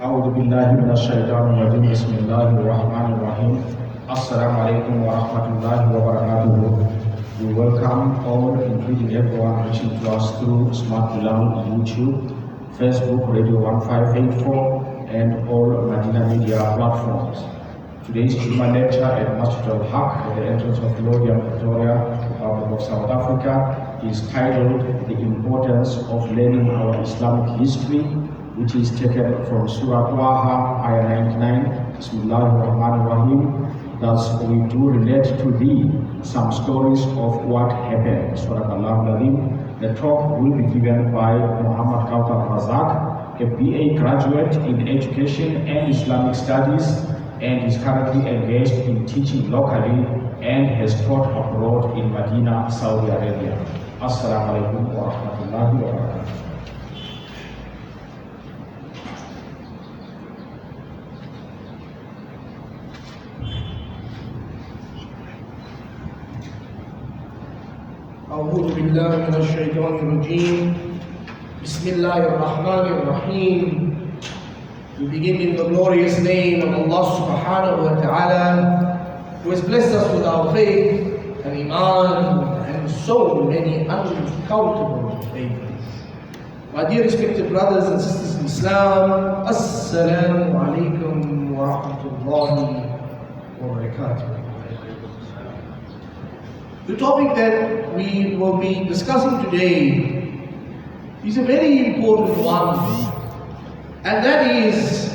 أعوذ بالله من الشيطان الرجيم بسم الله الرحمن الرحيم Assalamu alaikum wa rahmatullahi wa barakatuh. We welcome all, including everyone reaching to us through Smart Bilal, YouTube, Facebook, Radio 1584 and all Madina media platforms. Today's Juma lecture at Masjid al-Haq at the entrance of Lodium, Pretoria, Republic of South Africa is titled The Importance of Learning Our Islamic History, which is taken from Surah Taha, Ayah 99, Bismillahir Rahmanir Rahim. Thus, we do relate to thee some stories of what happened. Surah Al-Ladin. The talk will be given by Muhammed Kauthar Razak, a BA graduate in Education and Islamic Studies, and is currently engaged in teaching locally and has taught abroad in Medina, Saudi Arabia. Assalamu alaikum wa rahmatullahi wa barakatuh. أعوذ بالله من الشيطان الرجيم بسم الله الرحمن الرحيم. We begin in the glorious name of Allah subhanahu wa ta'ala, who has blessed us with our faith and iman and so many uncountable favors. My dear respected brothers and sisters in Islam, Assalamu alaikum wa rahmatullahi wa barakatuh. The topic that we will be discussing today is a very important one, and that is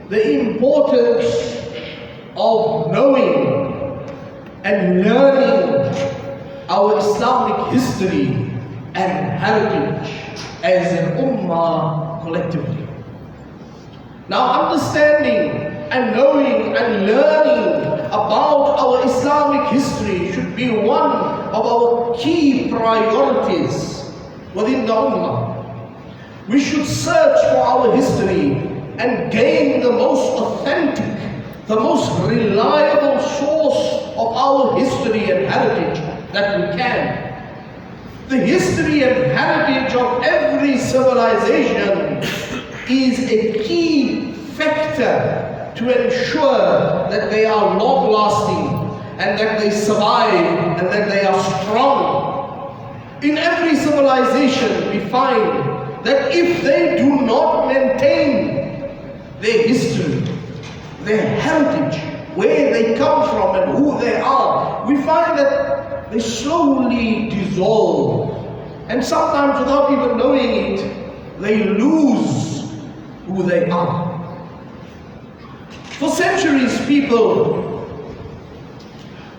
the importance of knowing and learning our Islamic history and heritage as an ummah collectively. Now, understanding and knowing and learning about our Islamic history should be one of our key priorities within the ummah. We should search for our history and gain the most authentic, the most reliable source of our history and heritage that we can. The history and heritage of every civilization is a key factor to ensure that they are long-lasting and that they survive and that they are strong. In every civilization we find that if they do not maintain their history, their heritage, where they come from and who they are, we find that they slowly dissolve, and sometimes without even knowing it, they lose who they are. For centuries, people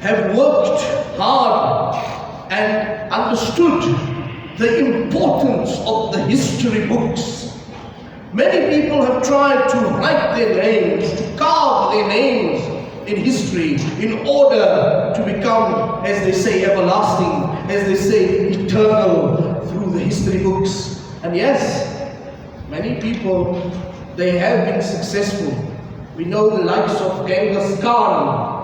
have worked hard and understood the importance of the history books. Many people have tried to write their names, to carve their names in history in order to become, as they say, everlasting, as they say, eternal through the history books. And yes, many people, they have been successful. We know the likes of Genghis Khan.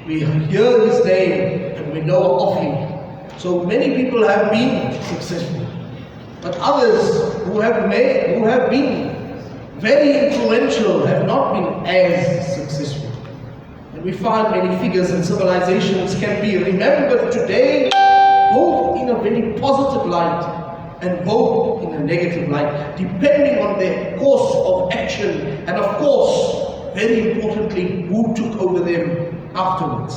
We hear his name and we know of him. So many people have been successful. But others who have been very influential have not been as successful. And we find many figures and civilizations can be remembered today both in a very positive light and both in a negative light, depending on their course of action and of course, very importantly, who took over them afterwards.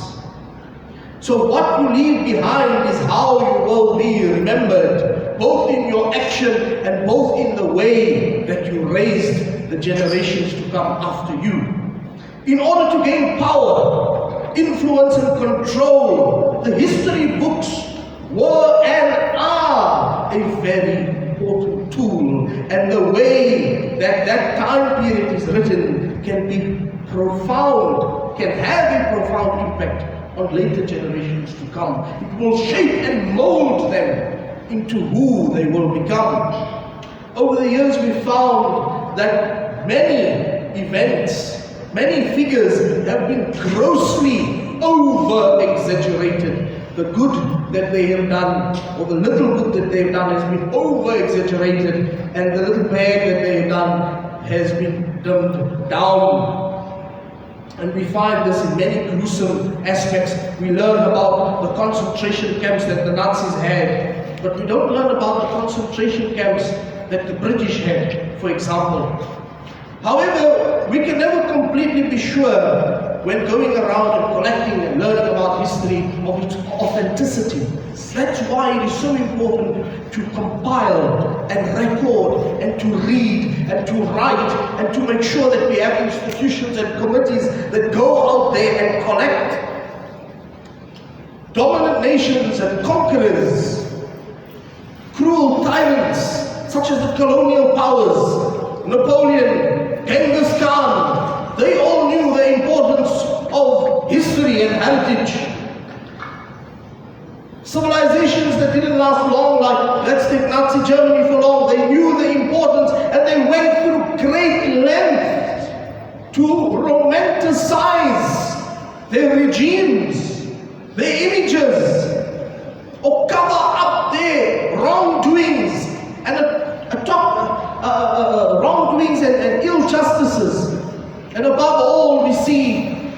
So what you leave behind is how you will be remembered, both in your action and both in the way that you raised the generations to come after you. In order to gain power, influence and control, the history books were and are a very important tool, and the way that that time period is written can be profound, can have a profound impact on later generations to come. It will shape and mold them into who they will become. Over the years we found that many events, many figures have been grossly over-exaggerated. The good that they have done, or the little good that they have done, has been over-exaggerated, and the little bad that they have done has been dumbed down. And we find this in many gruesome aspects. We learn about the concentration camps that the Nazis had, but we don't learn about the concentration camps that the British had, for example. However, we can never completely be sure when going around and collecting and learning about history of its authenticity. That's why it is so important to compile and record and to read and to write and to make sure that we have institutions and committees that go out there and collect dominant nations and conquerors, cruel tyrants such as the colonial powers, Napoleon, Genghis Khan. They all knew the importance of history and heritage. Civilizations that didn't last long, like let's take Nazi Germany for long, they knew the importance and they went through great length to romanticize their regimes, their images, or cover up their wrongdoings and wrongdoings and ill justices. And above all, we see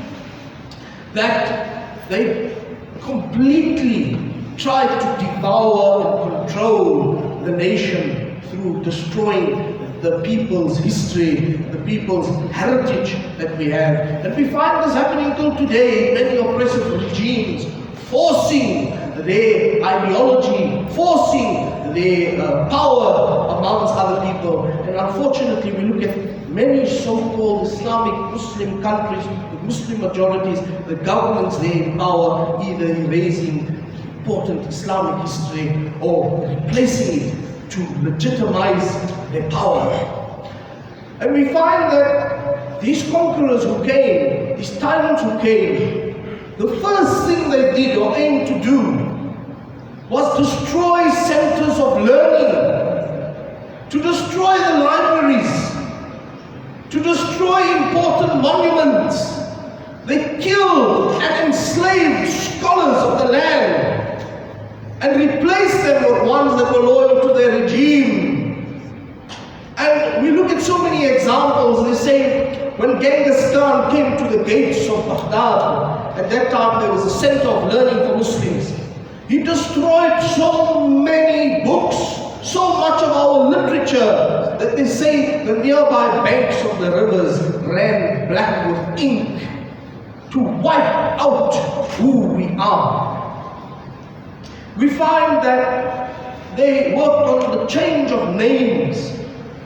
that they completely tried to devour and control the nation through destroying the people's history, the people's heritage that we have. And we find this happening till today in many oppressive regimes, forcing their ideology, forcing their power amongst other people. And unfortunately, we look at many so-called Islamic Muslim countries with Muslim majorities, the governments there in power either erasing important Islamic history or replacing it to legitimize their power. And we find that these conquerors who came, these tyrants who came, the first thing they did or aimed to do was destroy centers of learning, to destroy the libraries, to destroy important monuments. They killed and enslaved scholars of the land and replaced them with ones that were loyal to their regime. And we look at so many examples. They say when Genghis Khan came to the gates of Baghdad, at that time there was a center of learning for Muslims. He destroyed so many books, so much of our literature, that they say the nearby banks of the rivers ran black with ink to wipe out who we are. We find that they worked on the change of names.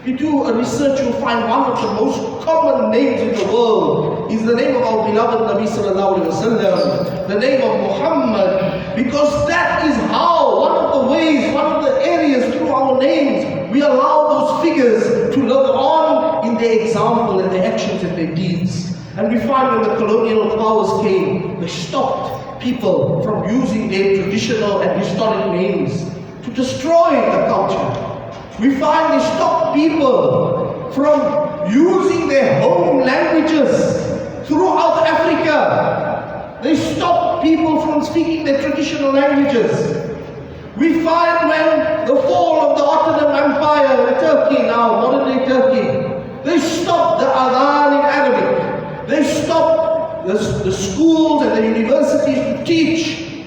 If you do a research, you'll find one of the most common names in the world is the name of our beloved Nabi Sallallahu Alaihi Wasallam, the name of Muhammed, because that is how, one of the ways, one of the areas through our names, we allow those figures to live on in their example and their actions and their deeds. And we find when the colonial powers came, they stopped people from using their traditional and historic names to destroy the culture. We find they stopped people from using their home languages throughout Africa. They stopped people from speaking their traditional languages. We find when the fall of the Ottoman Empire in Turkey now, modern day Turkey, they stopped the adhan in Arabic. They stopped the schools and the universities to teach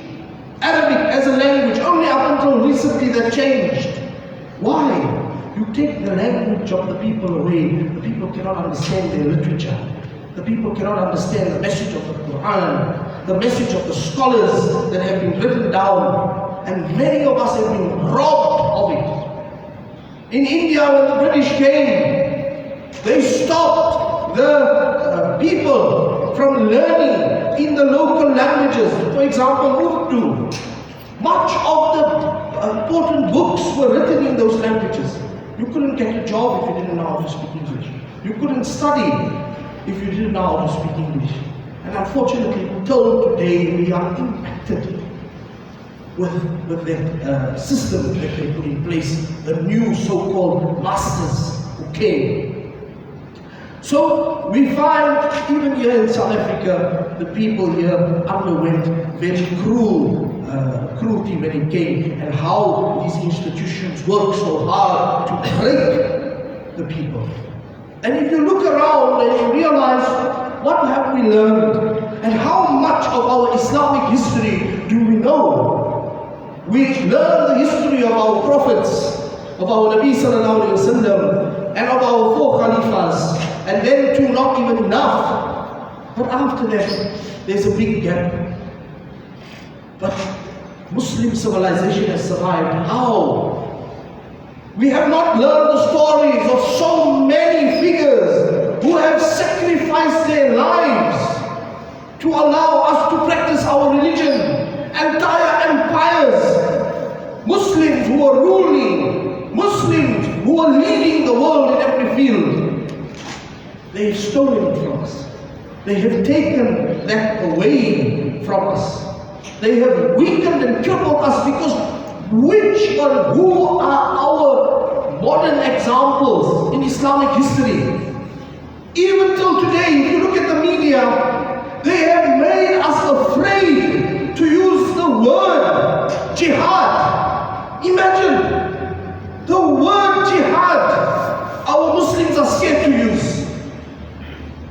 Arabic as a language. Only up until recently that changed. Why? You take the language of the people away, the people cannot understand their literature. The people cannot understand the message of the Quran, the message of the scholars that have been written down, and many of us have been robbed of it. In India, when the British came, they stopped the people from learning in the local languages. For example, Urdu. Much of the important books were written in those languages. You couldn't get a job if you didn't know how to speak English. You couldn't study if you didn't know how to speak English. And unfortunately, till today, we are impacted with the system that they put in place, the new so-called masters who came. So we find, even here in South Africa, the people here underwent very cruelty when it came, and how these institutions work so hard to break the people. And if you look around and you realize, what have we learned? And how much of our Islamic history do we know? We learn the history of our prophets, of our Nabi sallallahu alayhi wa sallam, and of our 4 Khalifas, and then too not even enough. But after that, there's a big gap. But Muslim civilization has survived. How? We have not learned the stories of so many figures who have sacrificed their lives to allow us to practice our religion. Entire empires, Muslims who are ruling, Muslims who are leading the world in every field. They have stolen it from us. They have taken that away from us. They have weakened and crippled us because which or who are our modern examples in Islamic history? Even till today, if you look at the media, they have made us afraid to use the word jihad. Imagine the word jihad. Our Muslims are scared to use.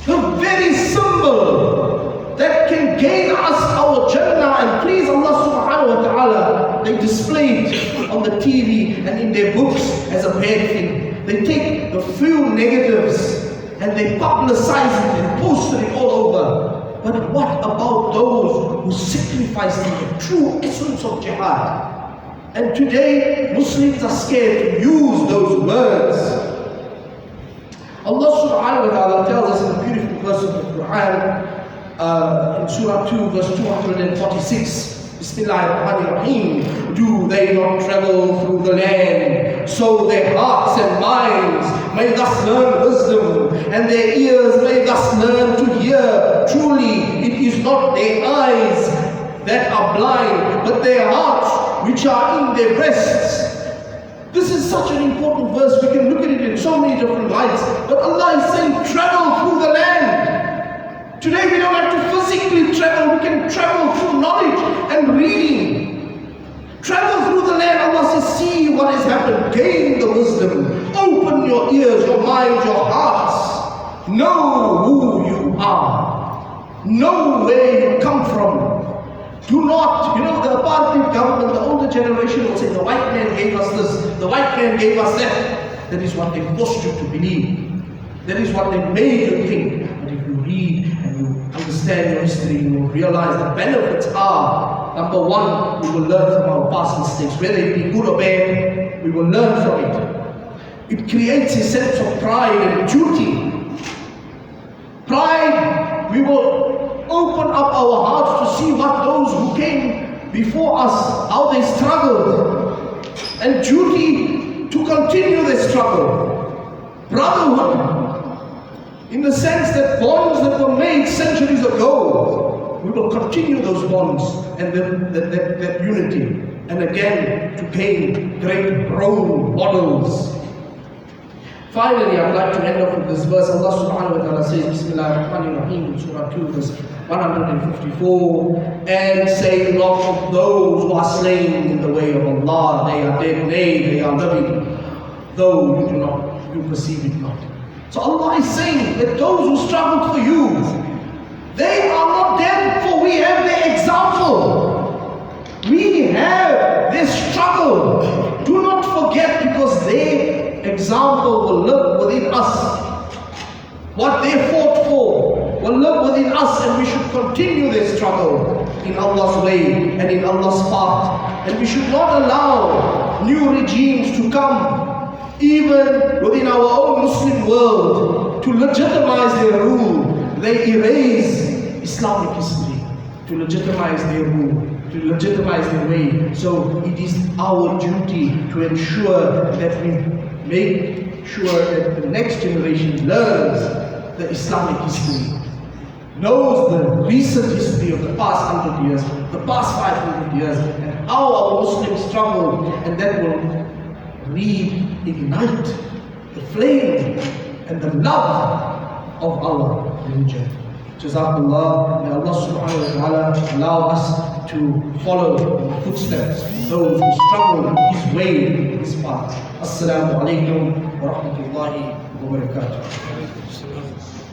The very symbol that can gain us our Jannah and please Allah subhanahu wa ta'ala, they display it on the TV and in their books as a bad thing. They take the few negatives and they publicize it and post it all over. But what about those who sacrifice the true essence of jihad? And today, Muslims are scared to use those words. Allah subhanahu wa ta'ala tells us in the beautiful verse of the Quran, in Surah 2, verse 246, Bismillahirrahmanirrahim. Do they not travel through the land, so their hearts and minds may thus learn wisdom, and their ears may thus learn to hear? Truly, it is not their eyes that are blind, but their hearts which are in their breasts. This is such an important verse. We can look at it in so many different lights. But Allah is saying, travel through the land. Today we don't have to physically travel. We can travel through knowledge and reading. Travel through the land. Allah says, see what has happened. Gain the wisdom. Open your ears, your minds, your hearts. Know who you are. Know where you come from. Do not, the apartheid government, the older generation will say, the white man gave us this, the white man gave us that. That is what they forced you to believe. That is what they made you think. But if you read and you understand your history, you will realize the benefits are, number one, we will learn from our past mistakes. Whether it be good or bad, we will learn from it. It creates a sense of pride and duty. Pride, we will open up our hearts to see what those who came before us, how they struggled, and duty to continue their struggle. Brotherhood, in the sense that bonds that were made centuries ago, we will continue those bonds and that unity, and again to gain great role models. Finally, I'd like to end off with this verse. Allah subhanahu wa ta'ala says, Bismillahirrahmanirrahim, Surah 2, verse 154, and say not of those who are slain in the way of Allah, they are dead, nay, they are living, though you perceive it not. So Allah is saying that those who struggled for you, they are not dead, for we have their example. We have their struggle. Do not forget, because their example will live within us. What they fought for will live within us, and we should continue their struggle in Allah's way and in Allah's path. And we should not allow new regimes to come, even within our own Muslim world, to legitimize their rule. They erase Islamic history to legitimize their rule, to legitimize their way. So it is our duty to ensure that we make sure that the next generation learns the Islamic history, knows the recent history of the past 100 years, the past 500 years, and how our Muslims struggled, and that will reignite the flame and the love of our religion. Jazakallah. May Allah subhanahu wa ta'ala allow us to follow in the footsteps of those who struggle his way, his path. Assalamu alaikum wa rahmatullahi wa barakatuh.